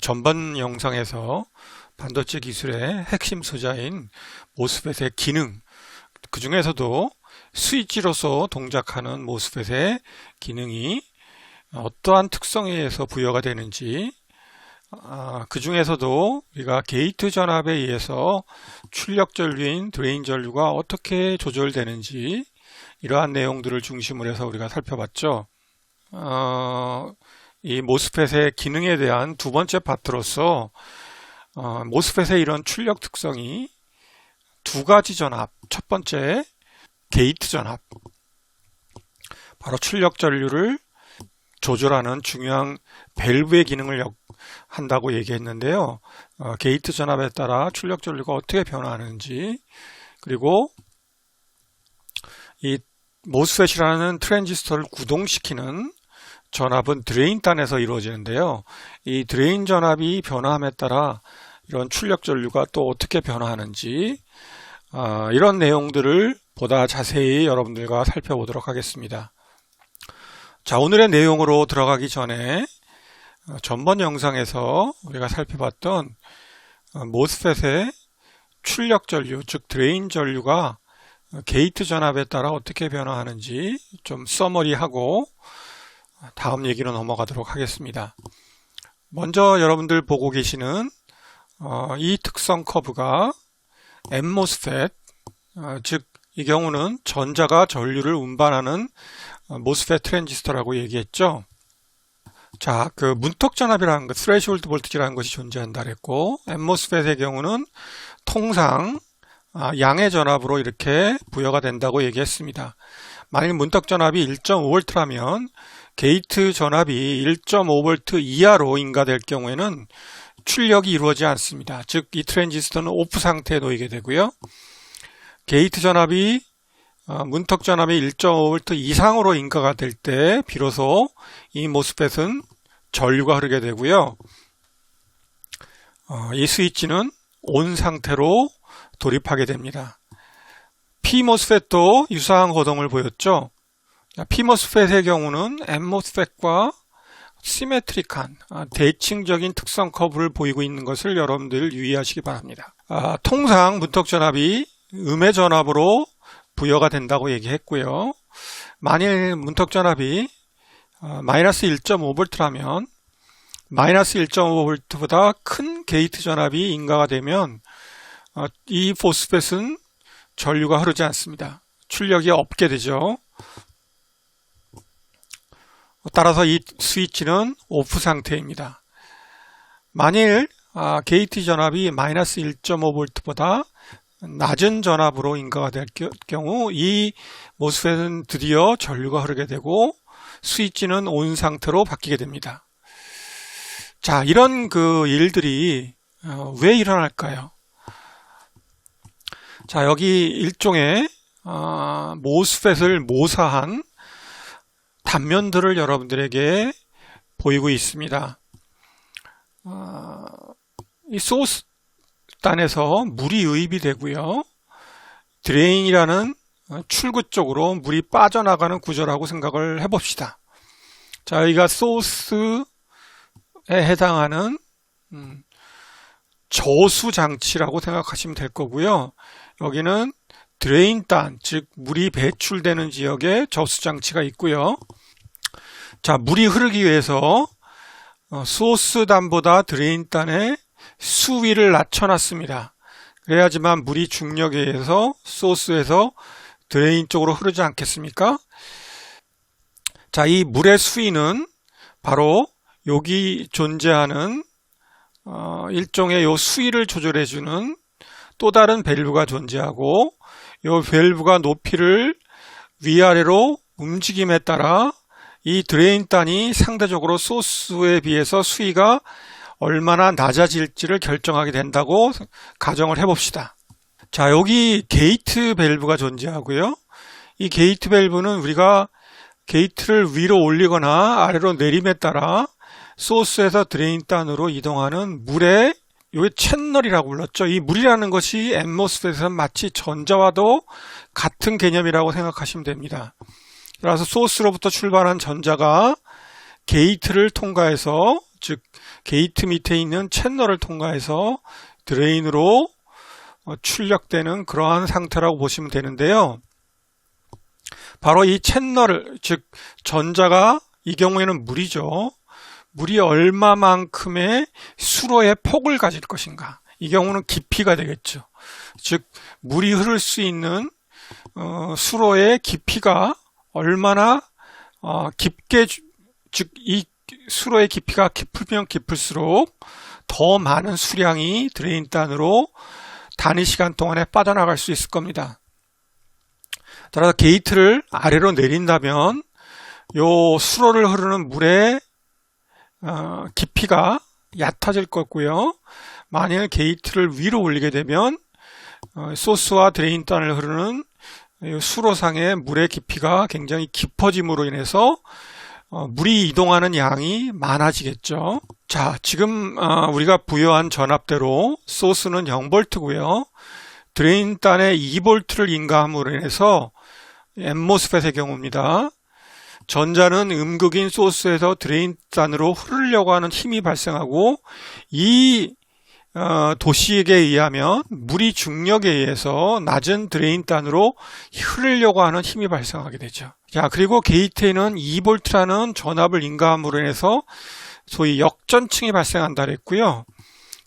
전번 영상에서 반도체 기술의 핵심 소자인 모스펫의 기능, 그 중에서도 스위치로서 동작하는 모스펫의 기능이 어떠한 특성에 의해서 부여가 되는지, 그 중에서도 우리가 게이트 전압에 의해서 출력 전류인 드레인 전류가 어떻게 조절되는지, 이러한 내용들을 중심으로 해서 우리가 살펴봤죠. 이 모스펫의 기능에 대한 두 번째 파트로서 모스펫의 이런 출력 특성이 두 가지 전압, 첫 번째 게이트 전압, 바로 출력 전류를 조절하는 중요한 밸브의 기능을 한다고 얘기했는데요. 게이트 전압에 따라 출력 전류가 어떻게 변화하는지, 그리고 이 모스펫이라는 트랜지스터를 구동시키는 전압은 드레인단에서 이루어지는데요. 이 드레인 전압이 변화함에 따라 이런 출력 전류가 또 어떻게 변화하는지, 이런 내용들을 보다 자세히 여러분들과 살펴보도록 하겠습니다. 자, 오늘의 내용으로 들어가기 전에 전번 영상에서 우리가 살펴봤던 모스펫의 출력 전류, 즉 드레인 전류가 게이트 전압에 따라 어떻게 변화하는지 좀 서머리하고 다음 얘기로 넘어가도록 하겠습니다. 먼저 여러분들 보고 계시는 이 특성 커브가 N모스펫, 즉 이 경우는 전자가 전류를 운반하는 모스펫 트랜지스터라고 얘기했죠. 자, 그 문턱 전압이라는 것, 스레시홀드 볼티지라는 것이 존재한다 그랬고, N모스펫의 경우는 통상 양의 전압으로 이렇게 부여가 된다고 얘기했습니다. 만일 문턱 전압이 1.5V라면 게이트 전압이 1.5V 이하로 인가될 경우에는 출력이 이루어지지 않습니다. 즉, 이 트랜지스터는 오프 상태에 놓이게 되고요. 게이트 전압이 문턱 전압이 1.5V 이상으로 인가가 될 때 비로소 이 모스펫은 전류가 흐르게 되고요. 이 스위치는 온 상태로 돌입하게 됩니다. P모스펫도 유사한 거동을 보였죠. P모스펫의 경우는 N모스펫과 시메트릭한 대칭적인 특성 커브를 보이고 있는 것을 여러분들 유의하시기 바랍니다. 통상 문턱 전압이 음의 전압으로 부여가 된다고 얘기했고요. 만일 문턱 전압이 마이너스 1.5V라면 마이너스 1.5V보다 큰 게이트 전압이 인가가 되면 이 모스펫은 전류가 흐르지 않습니다. 출력이 없게 되죠. 따라서 이 스위치는 오프 상태입니다. 만일 게이트 전압이 마이너스 1.5V보다 낮은 전압으로 인가가 될 경우 이 모스펫은 드디어 전류가 흐르게 되고 스위치는 온 상태로 바뀌게 됩니다. 자, 이런 그 일들이 왜 일어날까요? 자, 여기 일종의 모스펫을 모사한 단면들을 여러분들에게 보이고 있습니다. 이 소스 단에서 물이 유입이 되고요. 드레인이라는 출구 쪽으로 물이 빠져나가는 구조라고 생각을 해봅시다. 자, 여기가 소스에 해당하는 저수 장치라고 생각하시면 될 거고요. 여기는 드레인단, 즉 물이 배출되는 지역에 저수 장치가 있고요. 자, 물이 흐르기 위해서 소스단보다 드레인단의 수위를 낮춰놨습니다. 그래야지만 물이 중력에 의해서 소스에서 드레인 쪽으로 흐르지 않겠습니까? 자, 이 물의 수위는 바로 여기 존재하는 일종의 요 수위를 조절해주는 또 다른 밸브가 존재하고, 요 밸브가 높이를 위아래로 움직임에 따라 이 드레인단이 상대적으로 소스에 비해서 수위가 얼마나 낮아질지를 결정하게 된다고 가정을 해봅시다. 자, 여기 게이트 밸브가 존재하고요. 이 게이트 밸브는 우리가 게이트를 위로 올리거나 아래로 내림에 따라 소스에서 드레인단으로 이동하는 물의 요 채널이라고 불렀죠. 이 물이라는 것이 N모스펫에서는 마치 전자와도 같은 개념이라고 생각하시면 됩니다. 따라서 소스로부터 출발한 전자가 게이트를 통과해서, 즉 게이트 밑에 있는 채널을 통과해서 드레인으로 출력되는 그러한 상태라고 보시면 되는데요. 바로 이 채널을, 즉 전자가 이 경우에는 물이죠. 물이 얼마만큼의 수로의 폭을 가질 것인가. 이 경우는 깊이가 되겠죠. 즉 물이 흐를 수 있는 수로의 깊이가 얼마나 깊게, 즉 이 수로의 깊이가 깊으면 깊을수록 더 많은 수량이 드레인단으로 단위 시간 동안에 빠져나갈 수 있을 겁니다. 따라서 게이트를 아래로 내린다면 요 수로를 흐르는 물의 깊이가 얕아질 거고요. 만일 게이트를 위로 올리게 되면 소스와 드레인단을 흐르는 수로상의 물의 깊이가 굉장히 깊어짐으로 인해서 물이 이동하는 양이 많아지겠죠. 자, 지금 우리가 부여한 전압대로 소스는 0V고요. 드레인단에 2V를 인가함으로 인해서 MOSFET의 경우입니다. 전자는 음극인 소스에서 드레인단으로 흐르려고 하는 힘이 발생하고, 이 도식에 의하면 물이 중력에 의해서 낮은 드레인단으로 흐르려고 하는 힘이 발생하게 되죠. 자, 그리고 게이트에는 2V라는 전압을 인가함으로 인해서 소위 역전층이 발생한다 그랬고요.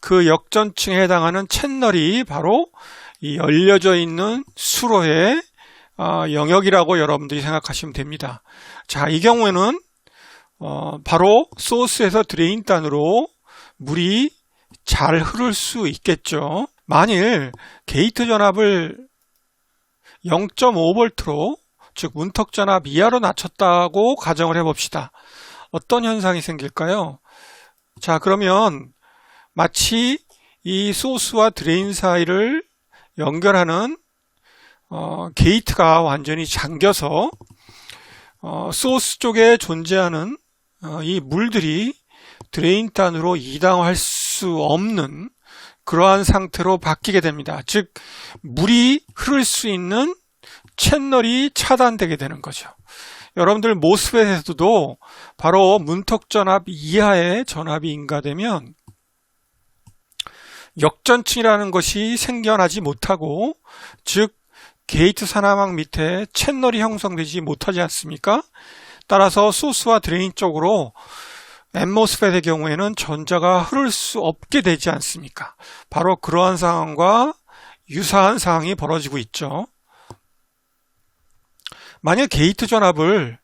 그 역전층에 해당하는 채널이 바로 이 열려져 있는 수로의 영역이라고 여러분들이 생각하시면 됩니다. 자, 이 경우에는 바로 소스에서 드레인단으로 물이 잘 흐를 수 있겠죠. 만일 게이트 전압을 0.5V로, 즉 문턱 전압 이하로 낮췄다고 가정을 해봅시다. 어떤 현상이 생길까요? 자, 그러면 마치 이 소스와 드레인 사이를 연결하는 게이트가 완전히 잠겨서 소스 쪽에 존재하는 이 물들이 드레인단으로 이당할 수 없는 그러한 상태로 바뀌게 됩니다. 즉 물이 흐를 수 있는 채널이 차단되게 되는 거죠. 여러분들 모스펫에서도 바로 문턱 전압 이하의 전압이 인가되면 역전층이라는 것이 생겨나지 못하고, 즉 게이트 산화막 밑에 채널이 형성되지 못하지 않습니까? 따라서 소스와 드레인 쪽으로 MOSFET의 경우에는 전자가 흐를 수 없게 되지 않습니까? 바로 그러한 상황과 유사한 상황이 벌어지고 있죠. 만약 게이트 전압을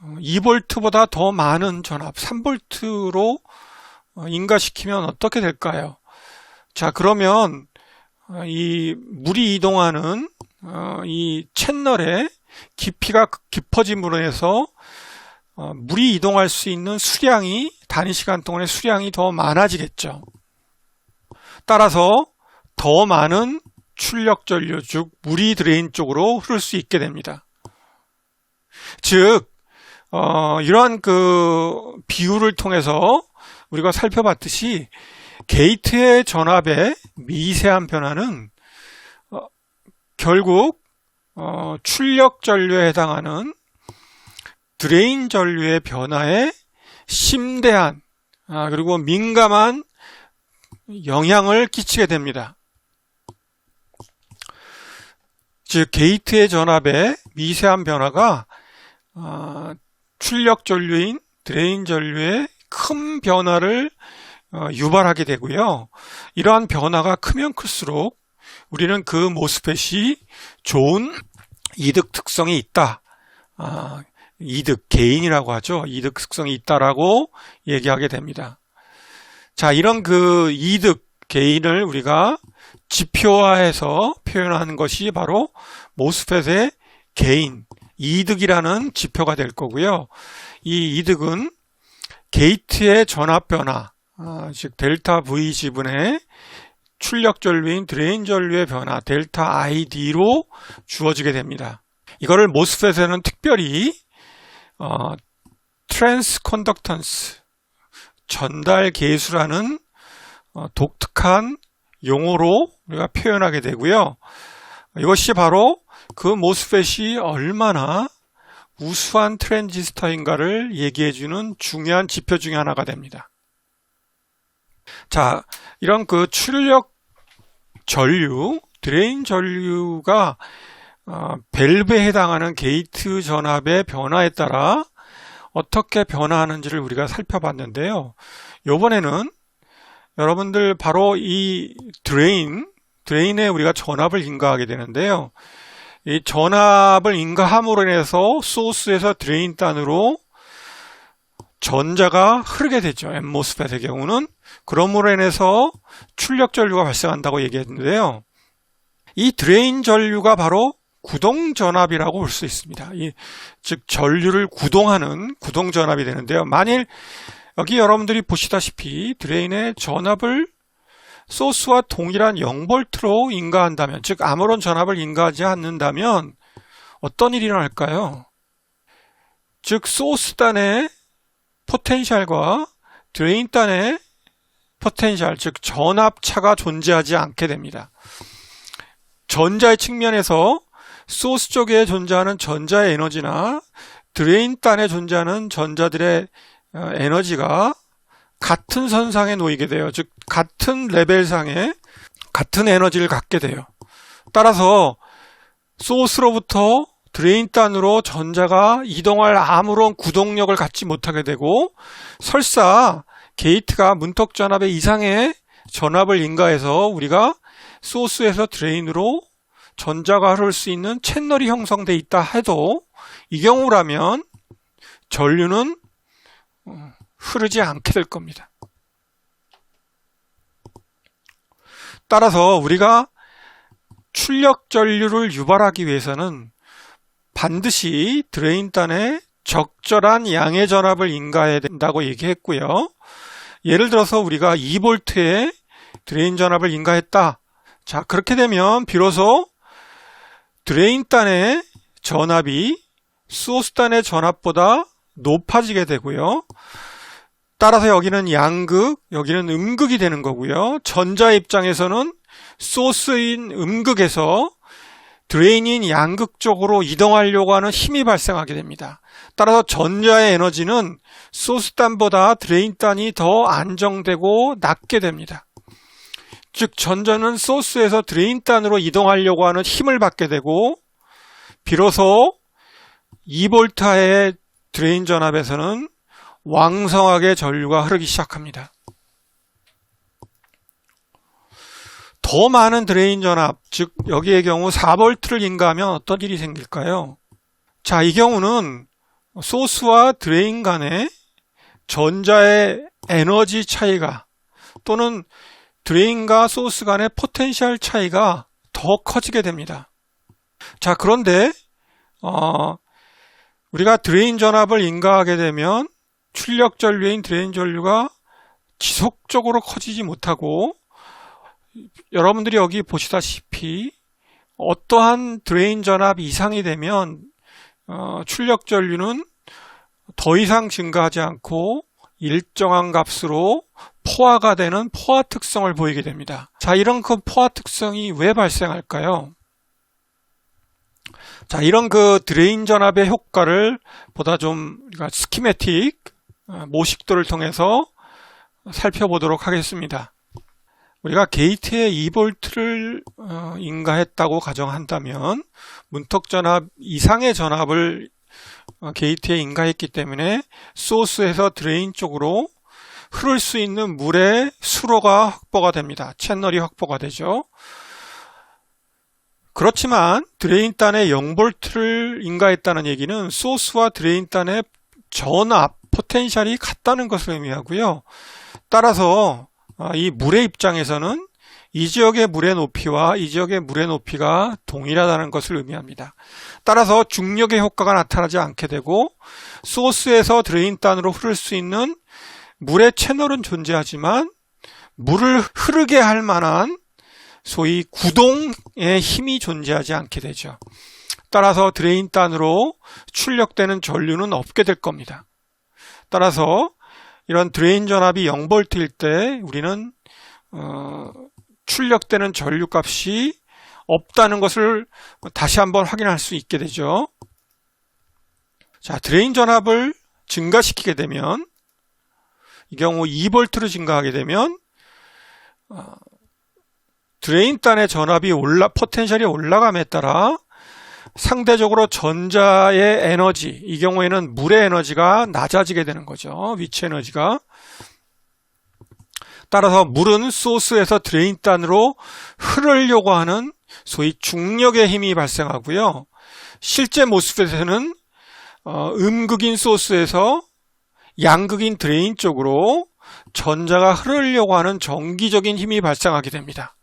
2V보다 더 많은 전압 3V로 인가시키면 어떻게 될까요? 자, 그러면 이 물이 이동하는 이 채널의 깊이가 깊어짐으로 해서 물이 이동할 수 있는 수량이, 단위 시간 동안의 수량이 더 많아지겠죠. 따라서 더 많은 출력 전류, 즉 물이 드레인 쪽으로 흐를 수 있게 됩니다. 즉 이러한 그 비율을 통해서 우리가 살펴봤듯이 게이트의 전압의 미세한 변화는 결국 출력 전류에 해당하는 드레인 전류의 변화에 심대한 그리고 민감한 영향을 끼치게 됩니다. 즉 게이트의 전압의 미세한 변화가 출력 전류인 드레인 전류의 큰 변화를 유발하게 되고요. 이러한 변화가 크면 클수록 우리는 그 모스펫이 좋은 이득 특성이 있다. 이득, 게인이라고 하죠. 이득 특성이 있다라고 얘기하게 됩니다. 자, 이런 그 이득, 게인을 우리가 지표화해서 표현하는 것이 바로 모스펫의 게인, 이득이라는 지표가 될 거고요. 이 이득은 게이트의 전압 변화, 즉 델타 V 지분의 출력 전류인 드레인 전류의 변화, 델타 ID로 주어지게 됩니다. 이거를 모스펫에는 특별히 트랜스 컨덕턴스, 전달 계수라는 독특한 용어로 우리가 표현하게 되고요. 이것이 바로 그 모스펫이 얼마나 우수한 트랜지스터인가를 얘기해주는 중요한 지표 중에 하나가 됩니다. 자, 이런 그 출력 전류, 드레인 전류가 밸브에 해당하는 게이트 전압의 변화에 따라 어떻게 변화하는지를 우리가 살펴봤는데요. 이번에는 여러분들 바로 이 드레인에 우리가 전압을 인가하게 되는데요. 이 전압을 인가함으로 인해서 소스에서 드레인 단으로 전자가 흐르게 되죠. MOSFET의 경우는. 그러므로 인해서 출력 전류가 발생한다고 얘기했는데요. 이 드레인 전류가 바로 구동 전압이라고 볼 수 있습니다. 즉 전류를 구동하는 구동 전압이 되는데요. 만일 여기 여러분들이 보시다시피 드레인의 전압을 소스와 동일한 0V로 인가한다면, 즉 아무런 전압을 인가하지 않는다면 어떤 일이 일어날까요? 즉 소스단의 포텐셜과 드레인단의 포텐셜, 즉 전압차가 존재하지 않게 됩니다. 전자의 측면에서 소스 쪽에 존재하는 전자의 에너지나 드레인단에 존재하는 전자들의 에너지가 같은 선상에 놓이게 돼요. 즉 같은 레벨상에 같은 에너지를 갖게 돼요. 따라서 소스로부터 드레인단으로 전자가 이동할 아무런 구동력을 갖지 못하게 되고, 설사 게이트가 문턱 전압의 이상의 전압을 인가해서 우리가 소스에서 드레인으로 전자가 흐를 수 있는 채널이 형성되어 있다 해도 이 경우라면 전류는 흐르지 않게 될 겁니다. 따라서 우리가 출력 전류를 유발하기 위해서는 반드시 드레인단에 적절한 양의 전압을 인가해야 된다고 얘기했고요. 예를 들어서 우리가 2V의 드레인 전압을 인가했다. 자, 그렇게 되면 비로소 드레인단의 전압이 소스단의 전압보다 높아지게 되고요. 따라서 여기는 양극, 여기는 음극이 되는 거고요. 전자의 입장에서는 소스인 음극에서 드레인인 양극 쪽으로 이동하려고 하는 힘이 발생하게 됩니다. 따라서 전자의 에너지는 소스단보다 드레인단이 더 안정되고 낮게 됩니다. 즉 전자는 소스에서 드레인단으로 이동하려고 하는 힘을 받게 되고, 비로소 2V의 드레인 전압에서는 왕성하게 전류가 흐르기 시작합니다. 더 많은 드레인 전압, 즉 여기의 경우 4V를 인가하면 어떤 일이 생길까요? 자, 이 경우는 소스와 드레인 간의 전자의 에너지 차이가, 또는 드레인과 소스 간의 포텐셜 차이가 더 커지게 됩니다. 자, 그런데 우리가 드레인 전압을 인가하게 되면 출력 전류인 드레인 전류가 지속적으로 커지지 못하고, 여러분들이 여기 보시다시피 어떠한 드레인 전압 이상이 되면 출력 전류는 더 이상 증가하지 않고 일정한 값으로 포화가 되는 포화 특성을 보이게 됩니다. 자, 이런 그 포화 특성이 왜 발생할까요? 자, 이런 그 드레인 전압의 효과를 보다 좀 우리가 스키매틱 모식도를 통해서 살펴보도록 하겠습니다. 우리가 게이트에 2V를 인가했다고 가정한다면 문턱 전압 이상의 전압을 게이트에 인가했기 때문에 소스에서 드레인 쪽으로 흐를 수 있는 물의 수로가 확보가 됩니다. 채널이 확보가 되죠. 그렇지만 드레인단에 0V를 인가했다는 얘기는 소스와 드레인단의 전압, 포텐셜이 같다는 것을 의미하고요. 따라서 이 물의 입장에서는 이 지역의 물의 높이와 이 지역의 물의 높이가 동일하다는 것을 의미합니다. 따라서 중력의 효과가 나타나지 않게 되고, 소스에서 드레인단으로 흐를 수 있는 물의 채널은 존재하지만 물을 흐르게 할 만한 소위 구동의 힘이 존재하지 않게 되죠. 따라서 드레인단으로 출력되는 전류는 없게 될 겁니다. 따라서 이런 드레인 전압이 0V일 때 우리는 출력되는 전류 값이 없다는 것을 다시 한번 확인할 수 있게 되죠. 자, 드레인 전압을 증가시키게 되면, 이 경우 2V로 증가하게 되면 드레인단의 전압이 포텐셜이 올라감에 따라 상대적으로 전자의 에너지, 이 경우에는 물의 에너지가 낮아지게 되는 거죠. 위치 에너지가. 따라서 물은 소스에서 드레인단으로 흐르려고 하는 소위 중력의 힘이 발생하고요. 실제 모스펫에서는 음극인 소스에서 양극인 드레인 쪽으로 전자가 흐르려고 하는 정기적인 힘이 발생하게 됩니다.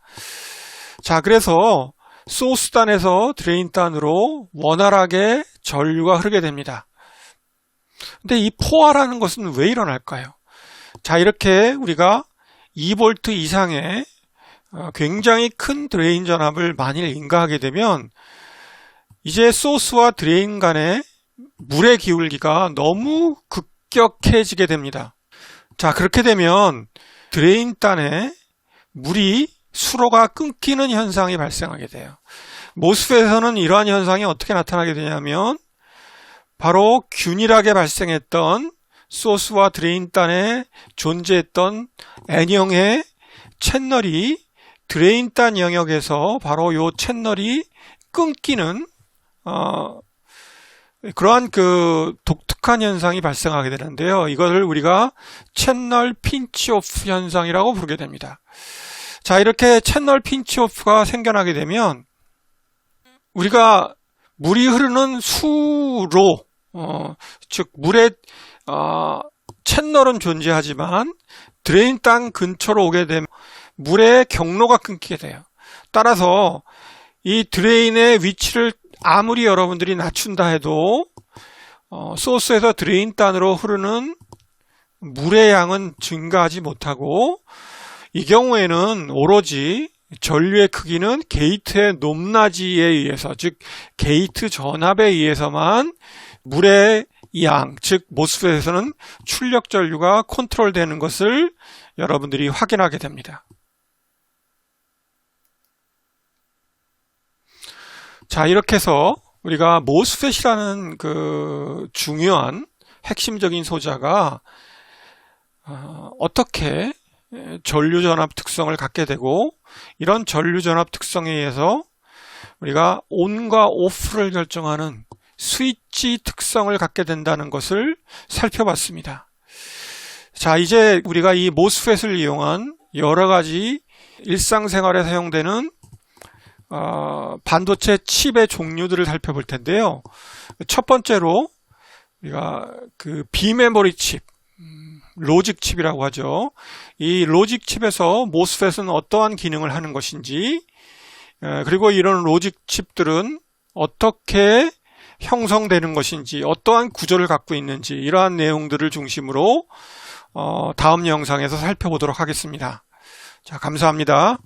자, 그래서 소스단에서 드레인단으로 원활하게 전류가 흐르게 됩니다. 근데 이 포화라는 것은 왜 일어날까요? 자, 이렇게 우리가 2V 이상의 굉장히 큰 드레인 전압을 만일 인가하게 되면 이제 소스와 드레인 간의 물의 기울기가 너무 급격해지게 됩니다. 자, 그렇게 되면 드레인단에 물이 수로가 끊기는 현상이 발생하게 돼요. 모스펫에서는 이러한 현상이 어떻게 나타나게 되냐면 바로 균일하게 발생했던 소스와 드레인단에 존재했던 N형의 채널이 드레인단 영역에서 바로 이 채널이 끊기는 그러한 그 독특한 현상이 발생하게 되는데요. 이것을 우리가 채널 핀치오프 현상이라고 부르게 됩니다. 자, 이렇게 채널 핀치오프가 생겨나게 되면 우리가 물이 흐르는 수로 즉 물의 채널은 존재하지만 드레인단 근처로 오게 되면 물의 경로가 끊기게 돼요. 따라서 이 드레인의 위치를 아무리 여러분들이 낮춘다 해도 소스에서 드레인단으로 흐르는 물의 양은 증가하지 못하고 이 경우에는 오로지 전류의 크기는 게이트의 높낮이에 의해서, 즉 게이트 전압에 의해서만 물의 양, 즉 모스펫에서는 출력 전류가 컨트롤되는 것을 여러분들이 확인하게 됩니다. 자, 이렇게 해서 우리가 모스펫이라는 그 중요한 핵심적인 소자가 어떻게 전류전압 특성을 갖게 되고 이런 전류전압 특성에 의해서 우리가 온과 오프를 결정하는 스위치 특성을 갖게 된다는 것을 살펴봤습니다. 자, 이제 우리가 이 모스펫을 이용한 여러 가지 일상생활에 사용되는 반도체 칩의 종류들을 살펴볼 텐데요. 첫 번째로 우리가 그 비메모리 칩, 로직 칩이라고 하죠. 이 로직 칩에서 모스펫은 어떠한 기능을 하는 것인지, 그리고 이런 로직 칩들은 어떻게 형성되는 것인지, 어떠한 구조를 갖고 있는지, 이러한 내용들을 중심으로 다음 영상에서 살펴보도록 하겠습니다. 자, 감사합니다.